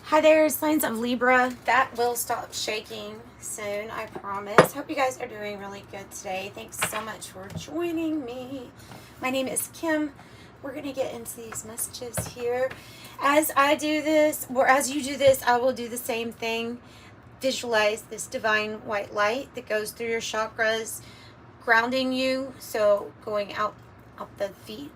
Hi there, signs of Libra. That will stop shaking soon, I promise. Hope you guys are doing really good today. Thanks so much for joining me. My name is Kim. We're going to get into these messages here. As I do this, or as you do this, I will do the same thing. Visualize this divine white light that goes through your chakras, grounding you. So going out the feet,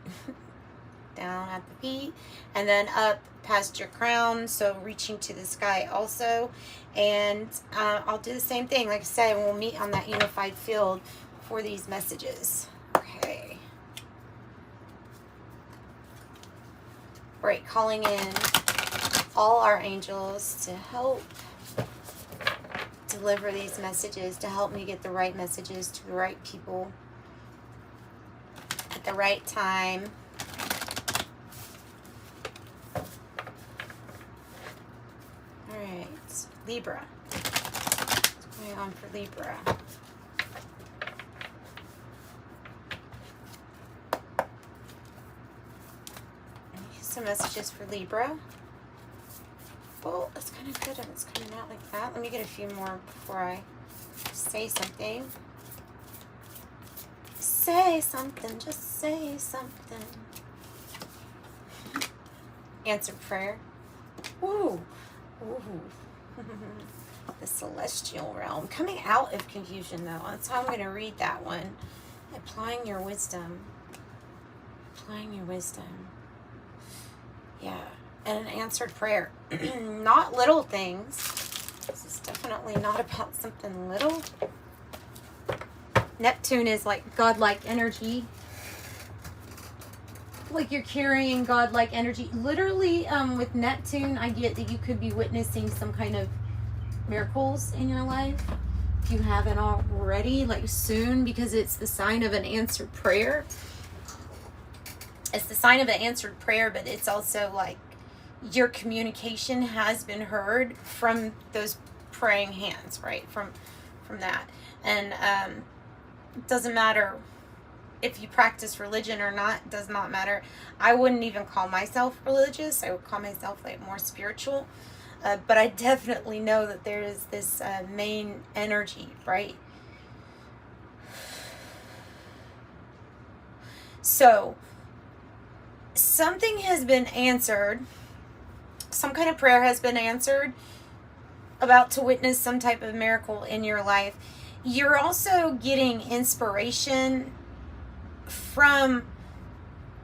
down at the feet, and then up past your crown, so reaching to the sky also. And I'll do the same thing, like I said, we'll meet on that unified field for these messages. Okay. Right, calling in all our angels to help deliver these messages, to help me get the right messages to the right people at the right time. Alright, Libra. What's going on for Libra? Some messages for Libra. Well, that's kind of good and it's coming out like that. Let me get a few more before I say something. Say something, just say something. Answer prayer. Ooh. Ooh. The celestial realm. Coming out of confusion, though. That's how I'm going to read that one. Applying your wisdom. Applying your wisdom. Yeah. And an answered prayer. Not little things. This is definitely not about something little. Neptune is like godlike energy. Like you're carrying godlike energy. Literally, with Neptune, I get that you could be witnessing some kind of miracles in your life. If you haven't already, like soon, because it's the sign of an answered prayer. It's the sign of an answered prayer, but it's also like your communication has been heard from those praying hands, right? From that. And it doesn't matter if you practice religion or not, does not matter. I wouldn't even call myself religious. I would call myself like more spiritual. But I definitely know that there is this main energy, right? So something has been answered. Some kind of prayer has been answered. About to witness some type of miracle in your life. You're also getting inspiration from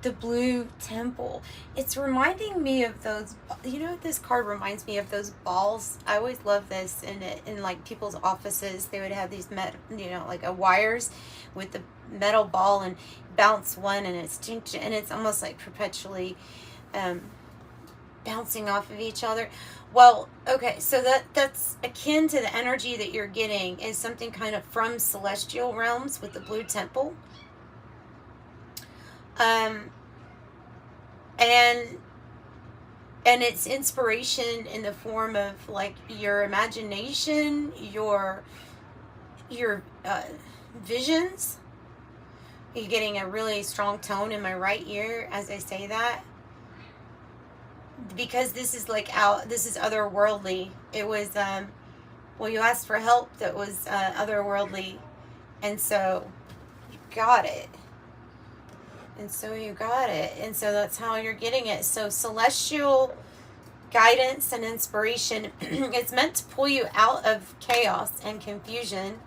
the blue temple. It's reminding me of those, you know, this card reminds me of those balls. I always love this in like people's offices. They would have these like wires with the metal ball and bounce one, and it's almost like perpetually bouncing off of each other. Well, okay, so that's akin to the energy that you're getting is something kind of from celestial realms with the blue temple. And it's inspiration in the form of like your imagination, your visions. You're getting a really strong tone in my right ear as I say that, because this is this is otherworldly. It was well, you asked for help that was otherworldly, and so you got it. And so you got it. And so that's how you're getting it. So celestial guidance and inspiration, it's meant to pull you out of chaos and confusion.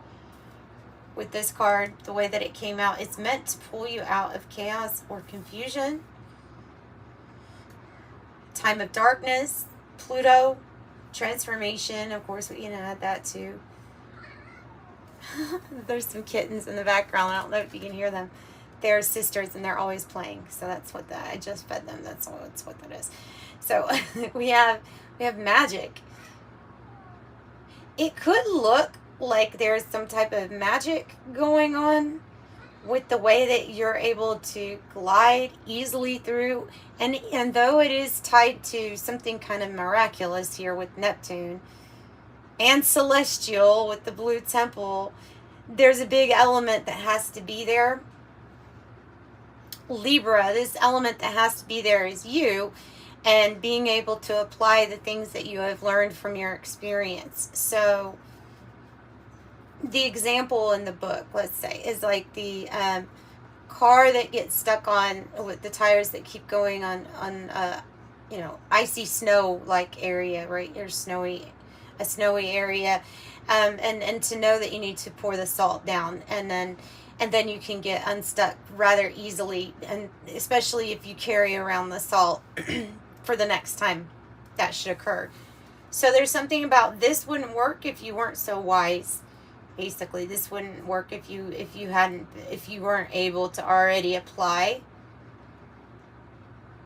With this card, the way that it came out, it's meant to pull you out of chaos or confusion. Time of darkness, Pluto, transformation. Of course, we can add that too. There's some kittens in the background. I don't know if you can hear them. They're sisters and they're always playing, so that's what I just fed them. That's what that is. So we have magic. It could look like there's some type of magic going on with the way that you're able to glide easily through, and though it is tied to something kind of miraculous here with Neptune and celestial with the blue temple, there's a big element that has to be there. Libra, this element that has to be there is you, and being able to apply the things that you have learned from your experience. So the example in the book, let's say, is like the car that gets stuck on with the tires that keep going on you know, icy snow like area, right? Or a snowy area, and to know that you need to pour the salt down, and then you can get unstuck rather easily, and especially if you carry around the salt for the next time that should occur. So there's something about this wouldn't work if you weren't so wise. Basically, this wouldn't work if you weren't able to already apply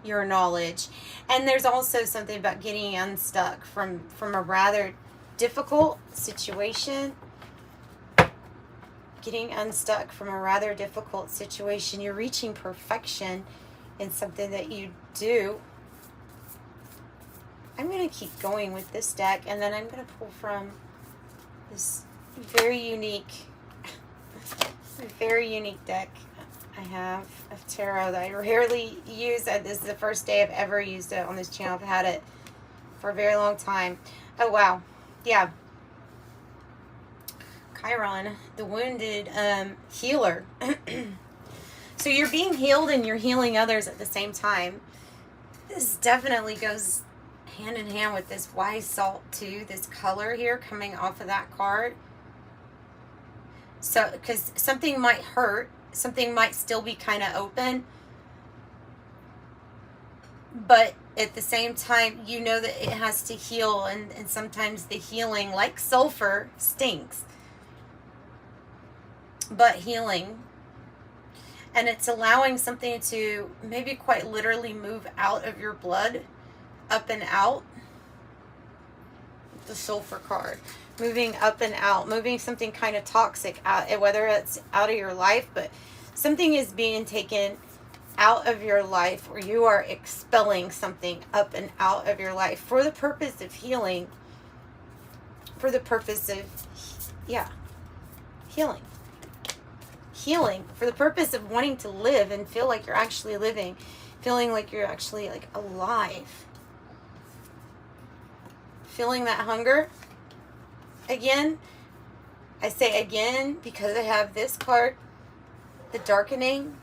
your knowledge. And there's also something about getting unstuck from a rather difficult situation. Getting unstuck from a rather difficult situation. You're reaching perfection in something that you do. I'm going to keep going with this deck, and then I'm going to pull from this very unique deck I have of tarot that I rarely use. This is the first day I've ever used it on this channel. I've had it for a very long time. Oh, wow. Yeah. Chiron, the wounded healer. So you're being healed and you're healing others at the same time. This definitely goes hand in hand with this wise salt too. This color here coming off of that card. So, because something might hurt, something might still be kind of open, but at the same time, you know that it has to heal, and sometimes the healing, like sulfur, stinks. But healing, and it's allowing something to maybe quite literally move out of your blood, up and out. The sulfur card. Moving up and out, moving something kind of toxic out, whether it's out of your life, but something is being taken out of your life, or you are expelling something up and out of your life for the purpose of healing, for the purpose of, healing, for the purpose of wanting to live and feel like you're actually living, feeling like you're actually like alive, feeling that hunger. Again, I say again because I have this card, the darkening,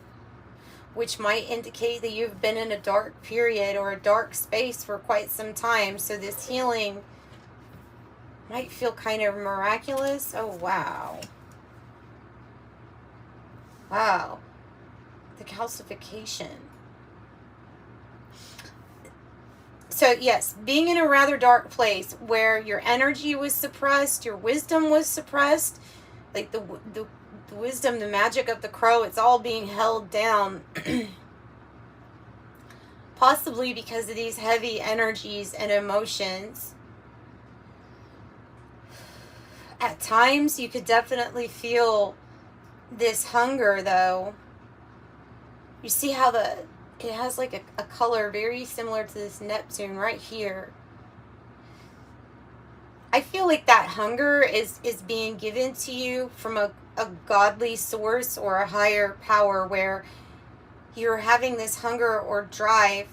which might indicate that you've been in a dark period or a dark space for quite some time. So this healing might feel kind of miraculous. Oh, wow. Wow. The calcification. So yes, being in a rather dark place where your energy was suppressed, your wisdom was suppressed, like the wisdom, the magic of the crow, it's all being held down. Possibly because of these heavy energies and emotions. At times you could definitely feel this hunger though. You see how it has like a color very similar to this Neptune right here. I feel like that hunger is being given to you from a godly source or a higher power, where you're having this hunger or drive.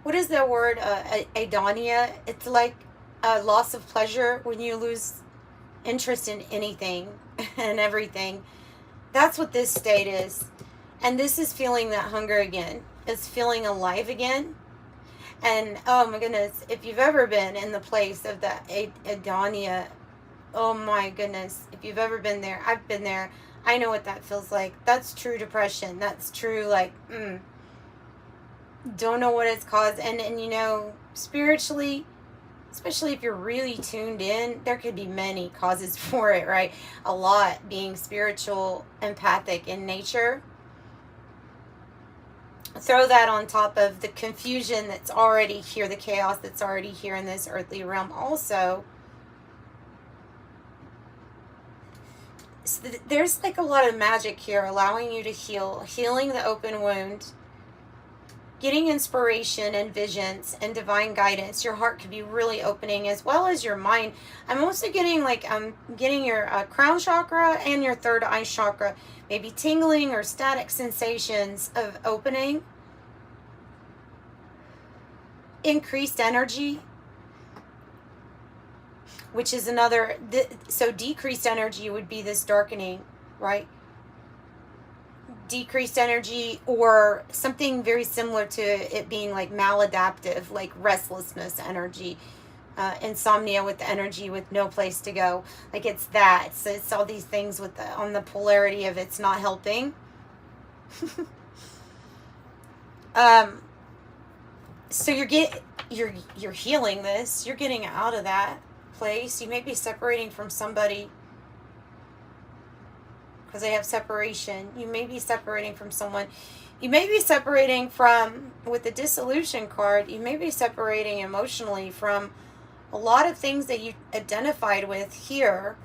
What is that word? Adonia. It's like a loss of pleasure when you lose interest in anything and everything. That's what this state is. And this is feeling that hunger again. It's feeling alive again. And oh my goodness, if you've ever been in the place of that Adonia, oh my goodness, if you've ever been there, I've been there. I know what that feels like. That's true depression. That's true, like, don't know what it's caused. And you know, spiritually, especially if you're really tuned in, there could be many causes for it, right? A lot being spiritual, empathic in nature. Throw that on top of the confusion that's already here, the chaos that's already here in this earthly realm also. So there's like a lot of magic here allowing you to heal, healing the open wound, getting inspiration and visions and divine guidance. Your heart could be really opening, as well as your mind. I'm also getting like, I'm getting your crown chakra and your third eye chakra, maybe tingling or static sensations of opening. increased energy, which is another, so decreased energy would be this darkening, right? Decreased energy, or something very similar to it being like maladaptive, like restlessness energy, insomnia with the energy with no place to go. Like it's that. So it's all these things with on the polarity of it's not helping. So you're healing this. You're getting out of that place. You may be separating from somebody because they have separation. You may be separating from someone. You may be separating from, with the dissolution card, you may be separating emotionally from a lot of things that you identified with here.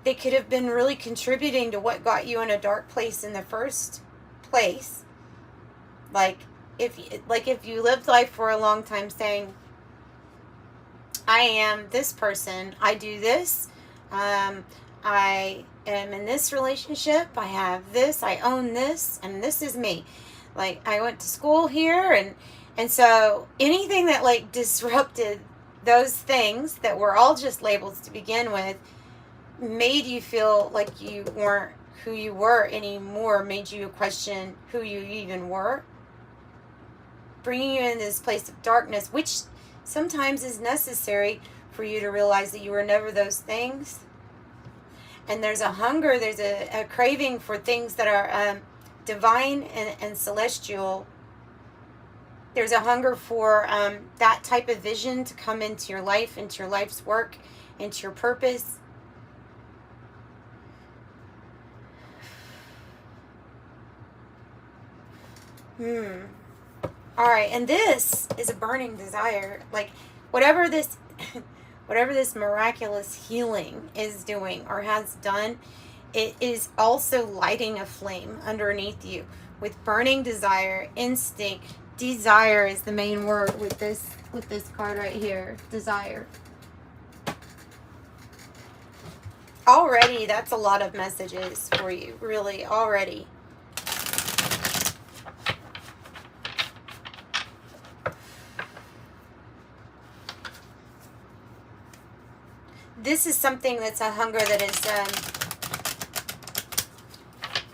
They could have been really contributing to what got you in a dark place in the first place. Like if you lived life for a long time saying, I am this person, I do this, I am in this relationship, I have this, I own this, and this is me. Like I went to school here, and so anything that like disrupted those things that were all just labels to begin with made you feel like you weren't who you were anymore, made you question who you even were, bringing you in this place of darkness, which sometimes is necessary for you to realize that you were never those things. And there's a hunger, there's a craving for things that are divine and celestial. There's a hunger for that type of vision to come into your life, into your life's work, into your purpose. All right, and this is a burning desire. Like whatever this miraculous healing is doing or has done, it is also lighting a flame underneath you with burning desire, instinct. Desire is the main word with this card right here. Desire. Already, that's a lot of messages for you, really, already. This is something that's a hunger that is,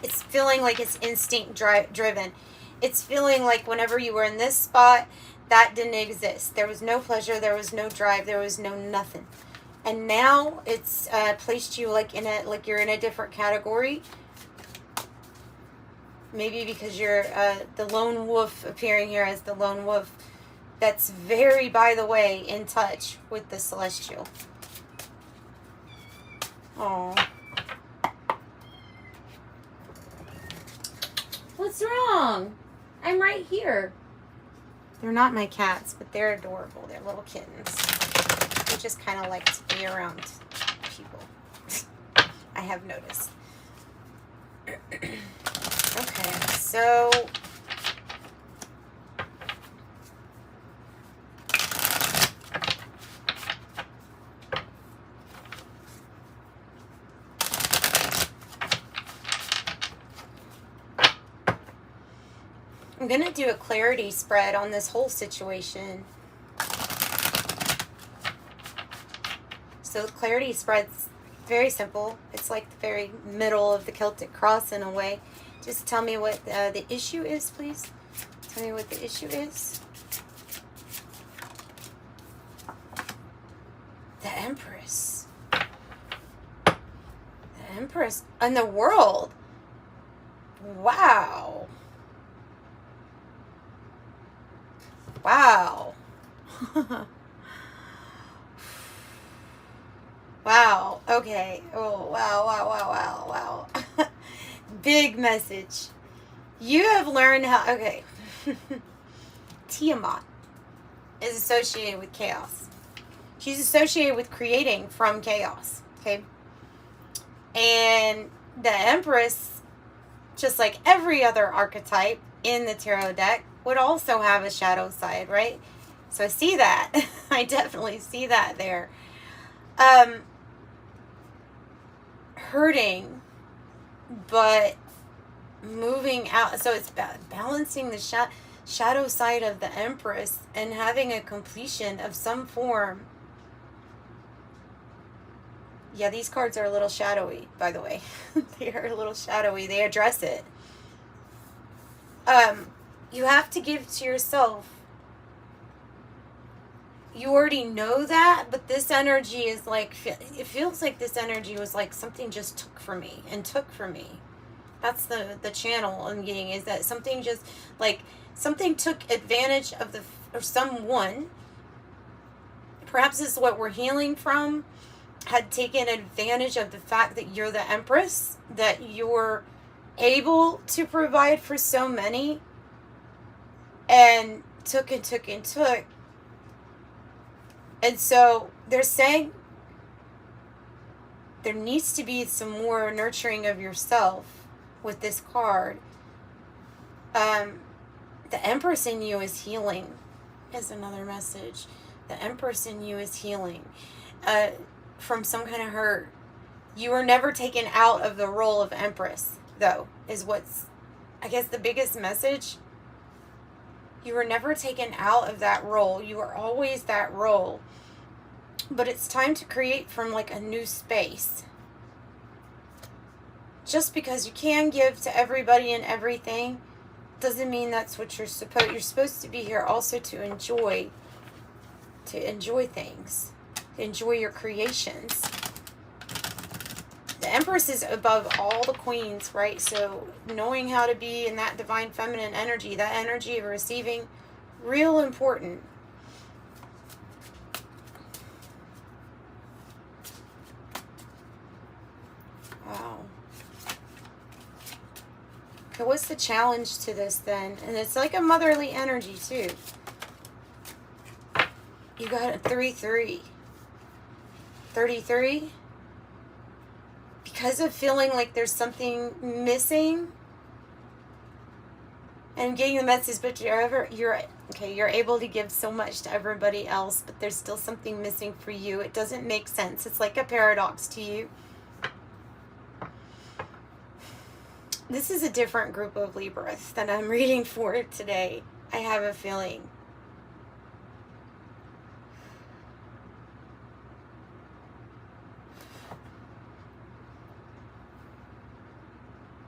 it's feeling like it's instinct driven. It's feeling like whenever you were in this spot, that didn't exist. There was no pleasure, there was no drive, there was no nothing. And now it's placed you like you're in a different category. Maybe because you're the lone wolf appearing here as the lone wolf. That's very, by the way, in touch with the celestial. Oh. What's wrong? I'm right here. They're not my cats, but they're adorable. They're little kittens. They just kind of like to be around people. I have noticed. Okay, so I'm going to do a clarity spread on this whole situation. So the clarity spread's very simple. It's like the very middle of the Celtic cross in a way. Just tell me what the issue is, please. Tell me what the issue is. The Empress. The Empress in the world. Wow. Wow. Wow. Okay. Oh, wow. Big message. You have learned how... Okay. Tiamat is associated with chaos. She's associated with creating from chaos. Okay. And the Empress, just like every other archetype in the tarot deck, would also have a shadow side, right? So I see that. I definitely see that there. Hurting, but moving out. So it's balancing the shadow side of the Empress and having a completion of some form. Yeah, these cards are a little shadowy, by the way. They are a little shadowy. They address it. You have to give to yourself. You already know that, but this energy is like, it feels like this energy was like something just took from me and took from me. That's the channel I'm getting, is that something just like, something took advantage of or someone, perhaps this is what we're healing from, had taken advantage of the fact that you're the Empress, that you're able to provide for so many, and took and took and took. And so they're saying there needs to be some more nurturing of yourself with this card. The Empress in you is healing, is another message. The Empress in you is healing from some kind of hurt. You were never taken out of the role of Empress, though, is what's, I guess, the biggest message. You were never taken out of that role. You were always that role. But it's time to create from like a new space. Just because you can give to everybody and everything doesn't mean that's what you're supposed to be here also to enjoy things, to enjoy your creations. The Empress is above all the queens, right? So knowing how to be in that divine feminine energy, that energy of receiving, real important. Wow. Okay, what's the challenge to this then? And it's like a motherly energy too. You got a 3-3. 33. Because of feeling like there's something missing and getting the message, but you're able to give so much to everybody else, but there's still something missing for you. It doesn't make sense. It's like a paradox to you. This is a different group of Libras that I'm reading for today. I have a feeling.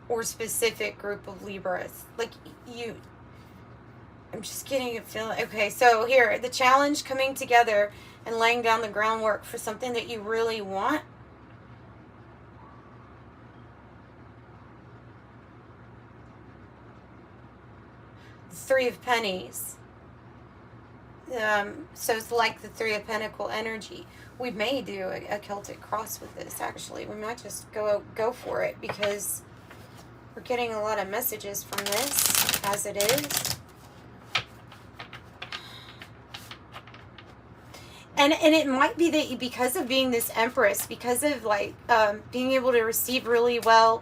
Or specific group of Libras. Like you, I'm just getting a feeling. Okay, so here, the challenge, coming together and laying down the groundwork for something that you really want. Three of Pennies. So it's like the Three of Pentacle energy. We may do a Celtic cross with this, actually. We might just go for it, because we're getting a lot of messages from this, as it is. And it might be that because of being this Empress, because of like being able to receive really well,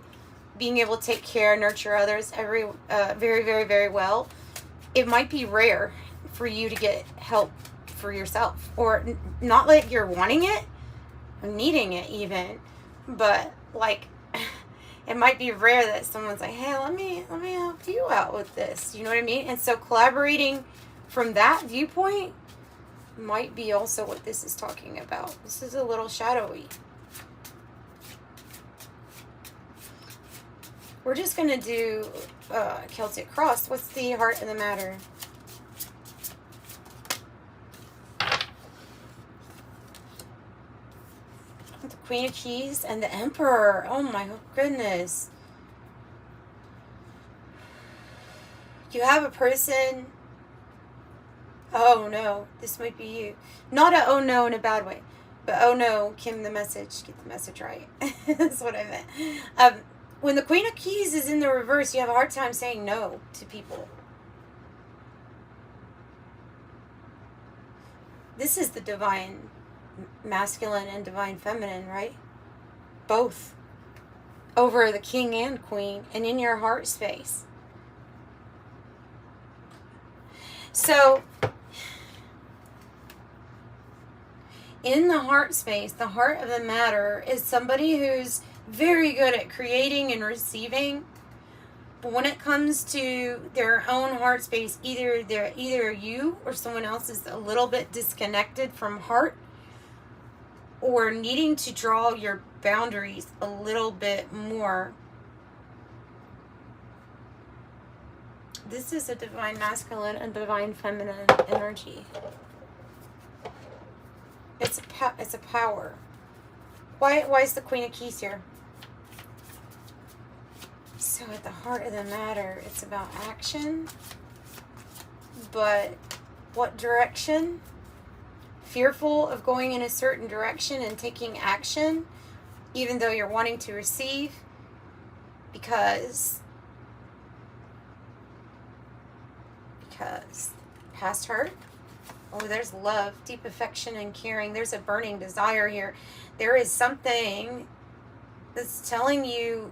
being able to take care, nurture others very, very, very well, it might be rare for you to get help for yourself, or not like you're wanting it or needing it even, but like it might be rare that someone's like, hey, let me help you out with this. You know what I mean? And so collaborating from that viewpoint might be also what this is talking about. This is a little shadowy. We're just going to do Celtic cross. What's the heart of the matter? The Queen of Keys and the Emperor. Oh my goodness. You have a person. Oh no, this might be you. Not a oh no in a bad way, but oh no, Kim, the message. Get the message right. That's what I meant. When the Queen of Keys is in the reverse, you have a hard time saying no to people. This is the divine masculine and divine feminine, right? Both. Over the king and queen, and in your heart space. So, in the heart space, the heart of the matter is somebody who's very good at creating and receiving, But when it comes to their own heart space, either you or someone else is a little bit disconnected from heart, or needing to draw your boundaries a little bit more. This is a divine masculine and divine feminine energy. It's a power. Why is the Queen of Keys here? So at the heart of the matter, it's about action. But what direction? Fearful of going in a certain direction and taking action, even though you're wanting to receive, because past hurt. Oh, there's love, deep affection and caring. There's a burning desire here. There is something that's telling you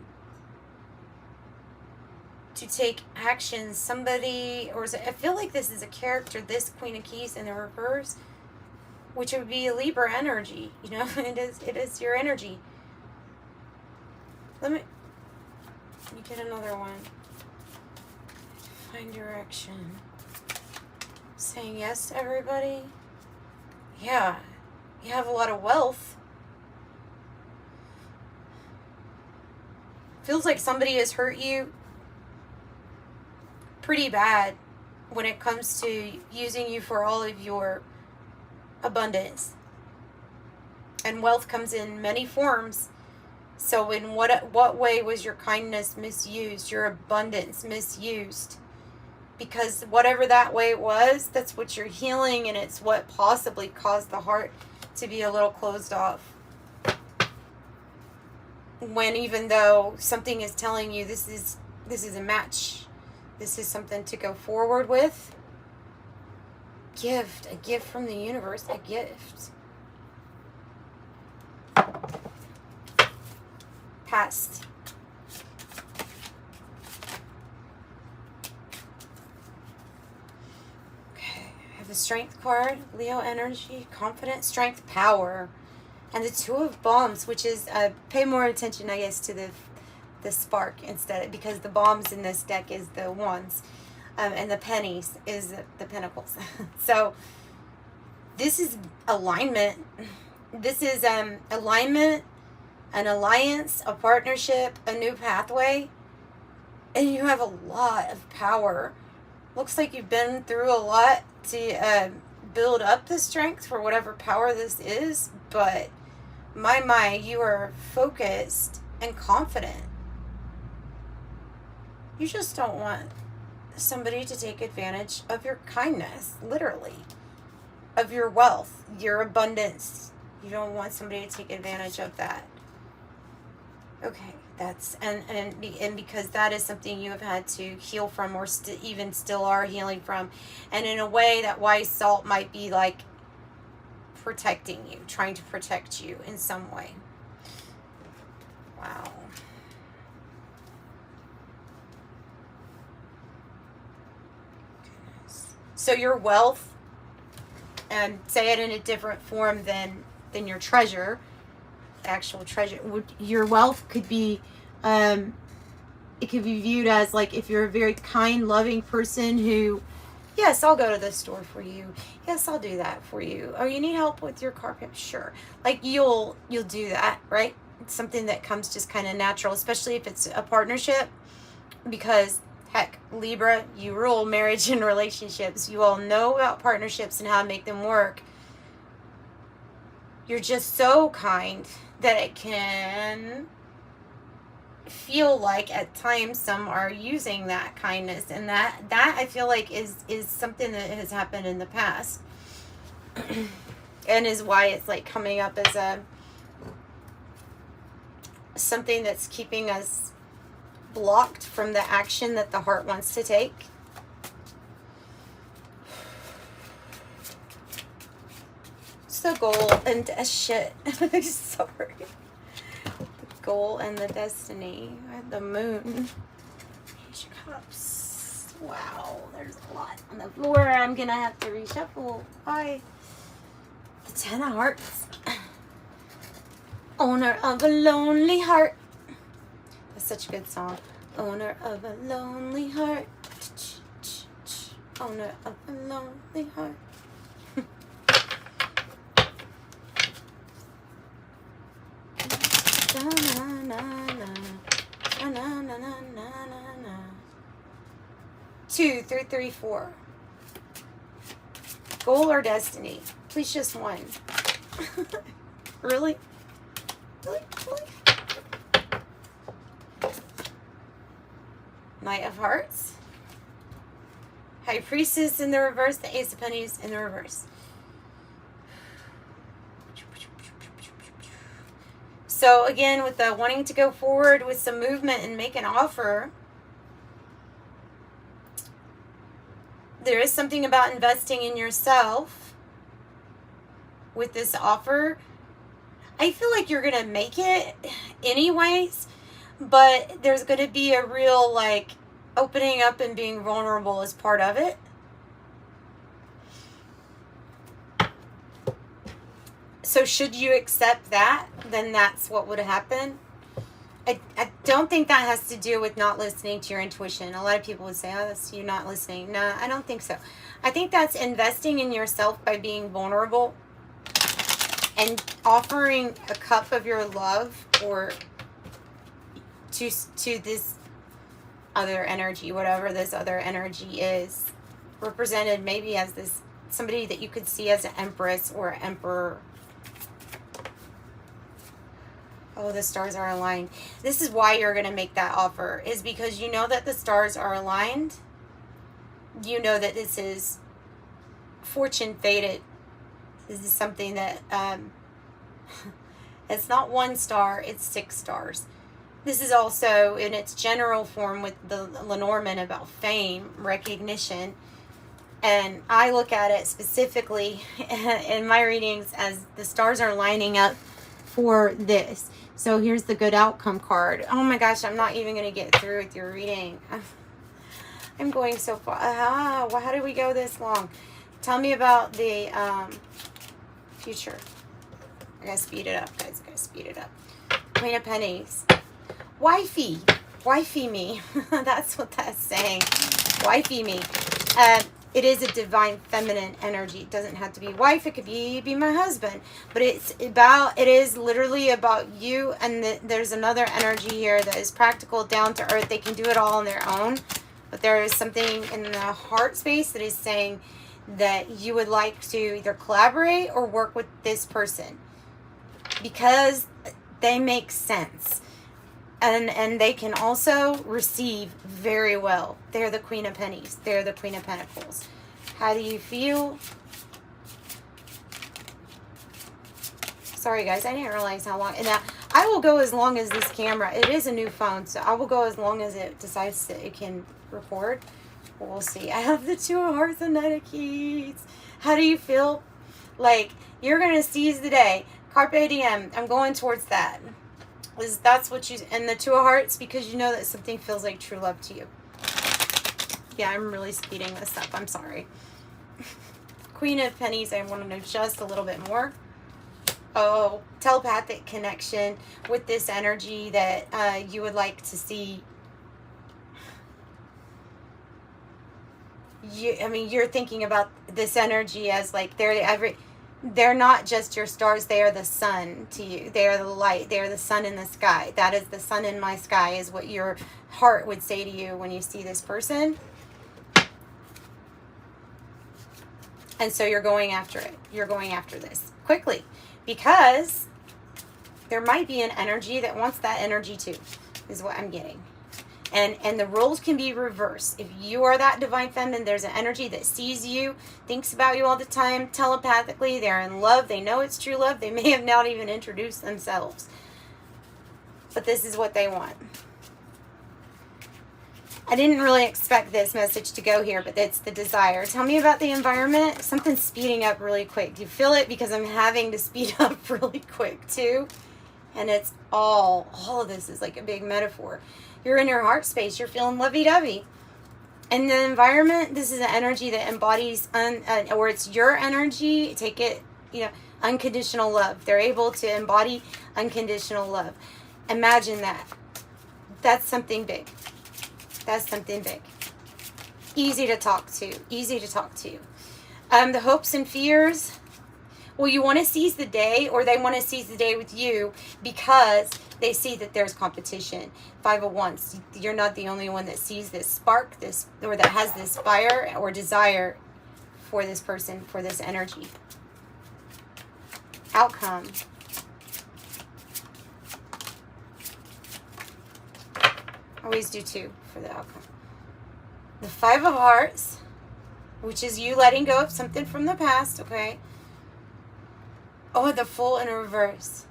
to take action. Somebody, or I feel like this is a character, this Queen of Keys in the reverse, which would be a Libra energy. You know, it is your energy. Let me get another one. Find direction. Saying yes, everybody. Yeah, you have a lot of wealth. Feels like somebody has hurt you pretty bad when it comes to using you for all of your abundance. And wealth comes in many forms. So in what way was your kindness misused, your abundance misused? Because whatever that way it was, that's what you're healing, and it's what possibly caused the heart to be a little closed off. When even though something is telling you this is a match, this is something to go forward with. A gift from the universe, a gift. Past. The Strength card, Leo energy, confidence, strength, power, and the Two of Bombs, which is pay more attention, I guess, to the spark instead, because the bombs in this deck is the wands, and the pennies is the pentacles. So this is alignment. This is alignment, an alliance, a partnership, a new pathway, and you have a lot of power. Looks like you've been through a lot to build up the strength for whatever power this is, but my, you are focused and confident. You just don't want somebody to take advantage of your kindness, literally, of your wealth, your abundance. You don't want somebody to take advantage of that. Okay. That's and because that is something you have had to heal from, or even still are healing from, and in a way that wise salt might be like protecting you, trying to protect you in some way. Wow. Goodness. So your wealth, and say it in a different form than your treasure. Actual treasure, your wealth could be it could be viewed as like, if you're a very kind, loving person who, yes, I'll go to the store for you, yes, I'll do that for you, oh, you need help with your carpet, sure, like you'll do that, right? It's something that comes just kind of natural, especially if it's a partnership, because heck, Libra, you rule marriage and relationships. You all know about partnerships and how to make them work. You're just so kind that it can feel like at times some are using that kindness, and that I feel like is something that has happened in the past and is why it's like coming up as a something that's keeping us blocked from the action that the heart wants to take. The goal and shit. Sorry. The goal and the destiny. The moon. Page of Cups. Wow, there's a lot on the floor. I'm gonna have to reshuffle. Bye. The Ten of Hearts. Owner of a lonely heart. That's such a good song. Owner of a lonely heart. Owner of a lonely heart. Na, na, na, na. Na, na, na, na, na. 2, 3, 3, 4. Goal or destiny? Please, just one. Really? Really? Knight of Hearts. High Priestess in the reverse. The Ace of Pennies in the reverse. So again, with the wanting to go forward with some movement and make an offer, there is something about investing in yourself with this offer. I feel like you're going to make it anyways, but there's going to be a real, like, opening up and being vulnerable as part of it. So should you accept that, then that's what would happen. I don't think that has to do with not listening to your intuition. A lot of people would say, oh, that's you not listening. No, I don't think so. I think that's investing in yourself by being vulnerable and offering a cup of your love or to this other energy, whatever this other energy is, represented maybe as this somebody that you could see as an empress or emperor. Oh, the stars are aligned. This is why you're going to make that offer, is because you know that the stars are aligned. You know that this is fortune fated. This is something that, it's not one star, it's 6 stars. This is also in its general form with the Lenormand about fame, recognition. And I look at it specifically in my readings as the stars are lining up for this. So here's the good outcome card. Oh my gosh, I'm not even going to get through with your reading. I'm going so far. Well, how did we go this long? Tell me about the future. I gotta speed it up, guys. I gotta speed it up. Queen of Pennies. Wifey. Wifey me. That's what that's saying. Wifey me. It is a divine feminine energy. It doesn't have to be wife. It could be my husband. But it is literally about you. And there's another energy here that is practical, down to earth. They can do it all on their own. But there is something in the heart space that is saying that you would like to either collaborate or work with this person. Because they make sense. And they can also receive very well. They're the Queen of Pennies. They're the Queen of Pentacles. How do you feel? Sorry, guys. I didn't realize how long. And now, I will go as long as this camera. It is a new phone, so I will go as long as it decides that it can record. We'll see. I have the 2 of Hearts and Knight of Keys. How do you feel? Like, you're going to seize the day. Carpe diem. I'm going towards that. That's what you, and the 2 of Hearts, because you know that something feels like true love to you. Yeah, I'm really speeding this up. I'm sorry. Queen of Pennies, I want to know just a little bit more. Oh, telepathic connection with this energy that you would like to see. You're thinking about this energy as like they're not just your stars, they are the sun to you. They are the light. They are the sun in the sky. That is the sun in my sky is what your heart would say to you when you see this person. And so you're going after it. You're going after this quickly because there might be an energy that wants that energy too, is what I'm getting. And the roles can be reversed. If you are that divine feminine, there's an energy that sees you, thinks about you all the time, telepathically. They're in love. They know it's true love. They may have not even introduced themselves. But this is what they want. I didn't really expect this message to go here, but it's the desire. Tell me about the environment. Something's speeding up really quick. Do you feel it? Because I'm having to speed up really quick too. And it's all of this is like a big metaphor. You're in your heart space. You're feeling lovey-dovey. And the environment, this is an energy that embodies, or it's your energy. Take it, unconditional love. They're able to embody unconditional love. Imagine that. That's something big. That's something big. Easy to talk to. Easy to talk to. The hopes and fears. Well, you want to seize the day, or they want to seize the day with you because they see that there's competition. 5 of Wands. You're not the only one that sees this spark, this, or that has this fire or desire for this person, for this energy. Outcome. Always do 2 for the outcome. The 5 of Hearts, which is you letting go of something from the past, okay? Oh, the Fool in reverse.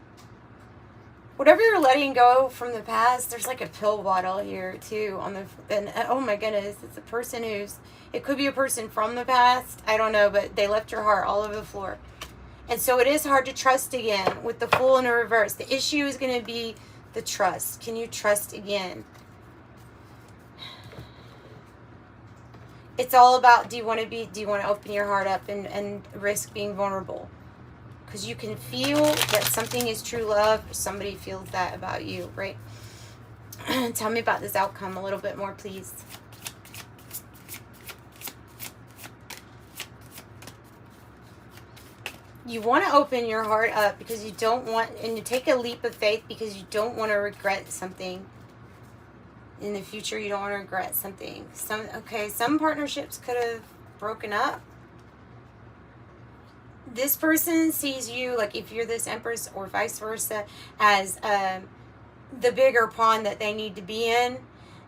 Whatever you're letting go from the past, there's like a pill bottle here too on the, and oh my goodness, it's a person who's, it could be a person from the past, I don't know, but they left your heart all over the floor. And so it is hard to trust again with the Fool in the reverse. The issue is going to be the trust. Can you trust again? It's all about, do you want to open your heart up and risk being vulnerable? Because you can feel that something is true love. Somebody feels that about you, right? Tell me about this outcome a little bit more, please. You want to open your heart up because you don't want, and you take a leap of faith because you don't want to regret something. In the future, you don't want to regret something. Some partnerships could have broken up. This person sees you, like if you're this empress or vice versa, as the bigger pawn that they need to be in.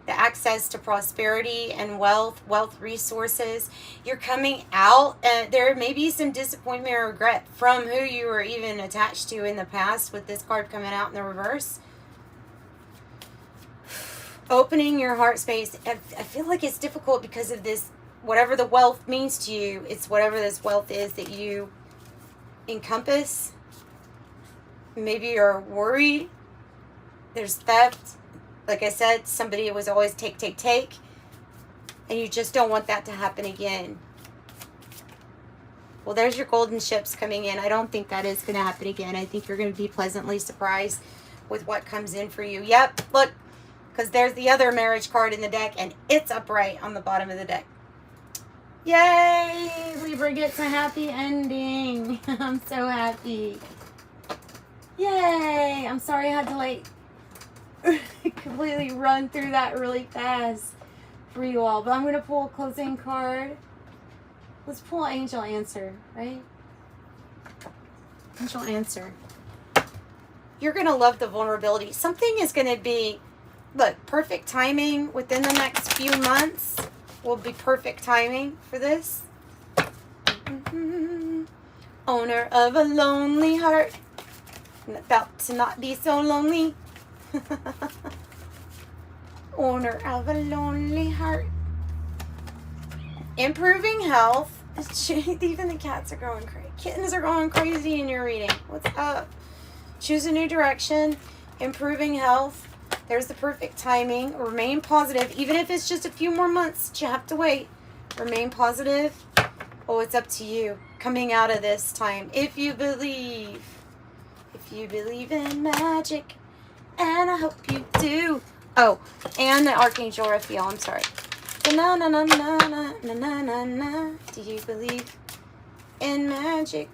The access to prosperity and wealth resources. You're coming out, and there may be some disappointment or regret from who you were even attached to in the past with this card coming out in the reverse. Opening your heart space. I feel like it's difficult because of this, whatever the wealth means to you, it's whatever this wealth is that you encompass. Maybe you're worried. There's theft. Like I said, somebody was always take. And you just don't want that to happen again. Well, there's your golden ships coming in. I don't think that is going to happen again. I think you're going to be pleasantly surprised with what comes in for you. Yep, look. Because there's the other marriage card in the deck, and it's upright on the bottom of the deck. Yay! Libra gets a happy ending. I'm so happy. Yay! I'm sorry I had to like completely run through that really fast for you all. But I'm going to pull a closing card. Let's pull Angel Answer, right? Angel Answer. You're going to love the vulnerability. Something is going to be... Look, perfect timing within the next few months will be perfect timing for this. Owner of a lonely heart. About to not be so lonely. Owner of a lonely heart. Improving health. Even the cats are going crazy. Kittens are going crazy in your reading. What's up? Choose a new direction. Improving health. There's the perfect timing. Remain positive. Even if it's just a few more months, you have to wait. Remain positive. Oh, it's up to you. Coming out of this time. If you believe. If you believe in magic. And I hope you do. Oh, and the Archangel Raphael. I'm sorry. Na na na na na na na na na. Do you believe in magic?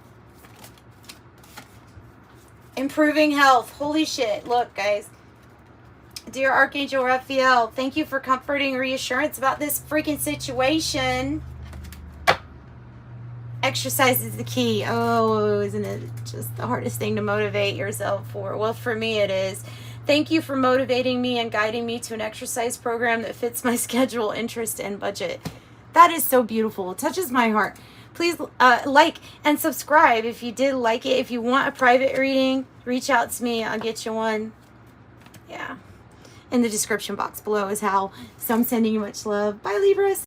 Improving health. Holy shit. Look, guys. Dear Archangel Raphael, thank you for comforting reassurance about this freaking situation. Exercise is the key. Oh, isn't it just the hardest thing to motivate yourself for? Well, for me it is. Thank you for motivating me and guiding me to an exercise program that fits my schedule, interest, and budget. That is so beautiful. It touches my heart. Please like and subscribe if you did like it. If you want a private reading, reach out to me. I'll get you one. Yeah. In the description box below is how. So I'm sending you much love. Bye, Libras.